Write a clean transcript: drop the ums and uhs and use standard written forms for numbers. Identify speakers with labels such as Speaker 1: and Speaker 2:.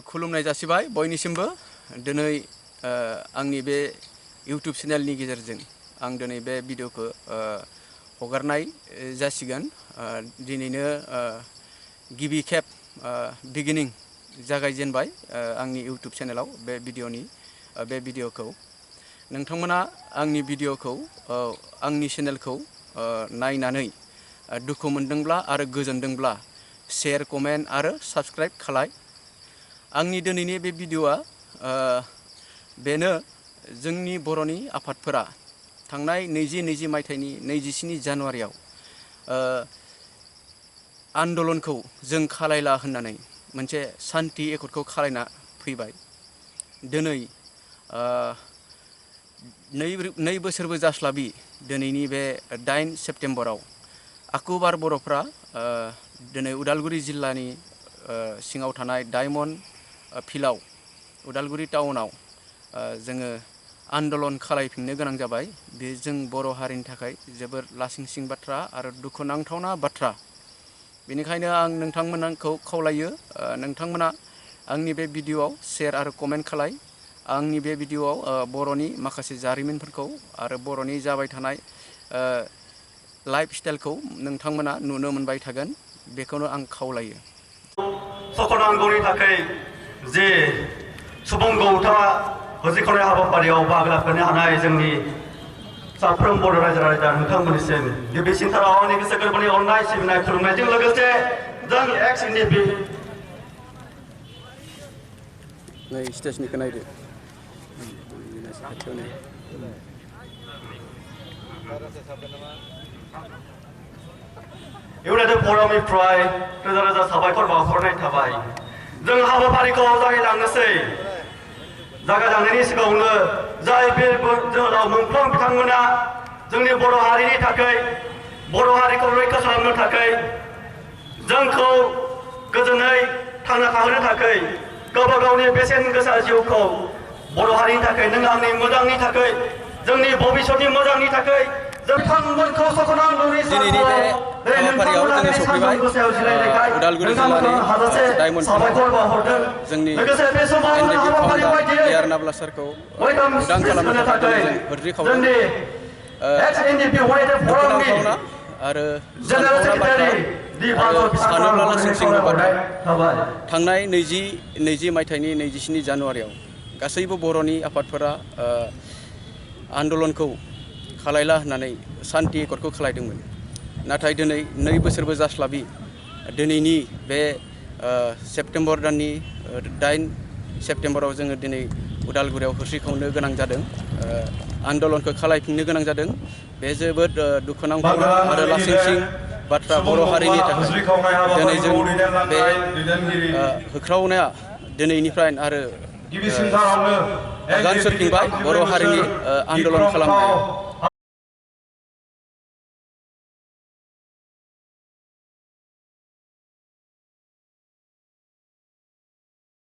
Speaker 1: खुलुमनाय जासिबाय बयनिसिमबो दिनै आंनि बे YouTube चेनेलनि गेजेरजों आं दिनै बे भिडिअखौ हगारनाय जासिगोन दिनैनो गिबि खेब बिगिनिं जागायजेनबाय आंनि YouTube चेनेलाव बे भिडिअखौ नोंथांमोना आंनि भिडिअखौ आंनि चेनेलखौ नायनानै दुखु मोनदोंब्ला आरो गोजोनदोंब्ला शेयार कमेन्ट आरो साबस्क्राइब खालाय आंनि दिनैनि बे भिडिअआ बेनो जोंनि बर'नि आफादफोरा थांनाय 2020 मायथाइनि 27 जानुवारियाव आन्दलनखौ जों खालायला होननानै मोनसे सान्ति एकर्डखौ खालायना फैबाय दिनै 2 बोसोरबो जास्लाबि दिनैनि बे 8 सेप्तेम्बराव आकुबार बर'फ्रा दिनै उदालगुरि जिल्लानि सिङाव थानाय डायमन्ड फिल्डआव उदालगुरि टाउनाव जोङो आन्दलन खालायफिननो गोनां जाबाय बे जों बर' हारिनि थाखाय जोबोर लासिंसिं बाथ्रा आरो दुखुनांथावना बाथ्रा बेनिखायनो आं नोंथांमोनखौ खावलायो नोंथांमोना आंनि बे भिडिअआव शेयार आरो कमेन्ट खालाय आंनि बे भिडिअआव बर'नि माखासे जारिमिनफोरखौ आरो बर'नि जाबाय थानाय लाइफ स्टाइलखौ नोंथांमोना नुनो मोनबाय थागोन बेखौनो आं खावलायो
Speaker 2: सखनांगौनि थाखाय जे सुबुं गौथा होजिखनाय हाबाफारियाव बाहागो लाफैनो हानाय जोंनि साफ्रोम बर' रायजो राजा नोंथांमोननिसिम गिबिसिनथाराव आंनि गोसो गोरबोनि अननाय सिबिनाय खुलुमनायजों लोगोसे जों एक्स एनडिपि
Speaker 1: नै स्टेजनिखौ नायदो
Speaker 2: इउनाइटेड फरामनिफ्राय रोजा रोजा साबायखर बावहरनाय थाबाय जों हाबाफारिखौ जागायलांनोसै जागायलांनायनि सिगाङावनो जाय बे जोहोलाव मोनफ्रोम बिथांमोना जोंनि बर' हारिनि थाखाय बर' हारिखौ रैखा खालामनो थाखाय जोंखौ गोजोनै थांना थाहोनो थाखाय गावबा गावनि बेसेन गोसा जिउखौ बर' हारिनि थाखाय नों आंनि मोजांनि थाखाय जोंनि भबिष्यतनि मोजांनि थाखाय बिथांमोनखौ सखनांगौनि
Speaker 1: दिनैनि बे हाबाफारियाव जोङो सफैबाय उदालगुरि जिल्लानि डायमन्ड फिल्डआव जोंनि एनडिपि फाउन्डार एआर नाब्ला सारखौ उदां खालामनो थाखाय जों हरज्रि खावदों दुखुनांथावना आरो सानथावना बाथ्रा आरो सानोब्ला लासिंसिंबो बाथ्रा थांनाय 2020 मायथाइनि 27 जानुवारियाव गासैबो बर'नि आफादफोरा आन्दलनखौ खालायला होननानै सान्ति एकर्डखौ खालायदोंमोन नाथाय दिनै 2 बोसोरबो जास्लाबि दिनैनि बे सेप्तेम्बर दाननि 8 सेप्तेम्बराव जोङो दिनै उदालगुरियाव होस्रिखावनो गोनां जादों आन्दलनखौ खालायफिननो गोनां जादों बे जोबोद दुखुनांथावना आरो लासिंसिं बाथ्रा बर' हारिनि थाखाय दिनै जों बे होख्रावनाया दिनैनिफ्राय आरो आगान सुरफिनबाय बर' हारिनि आन्दलन खालामनायाव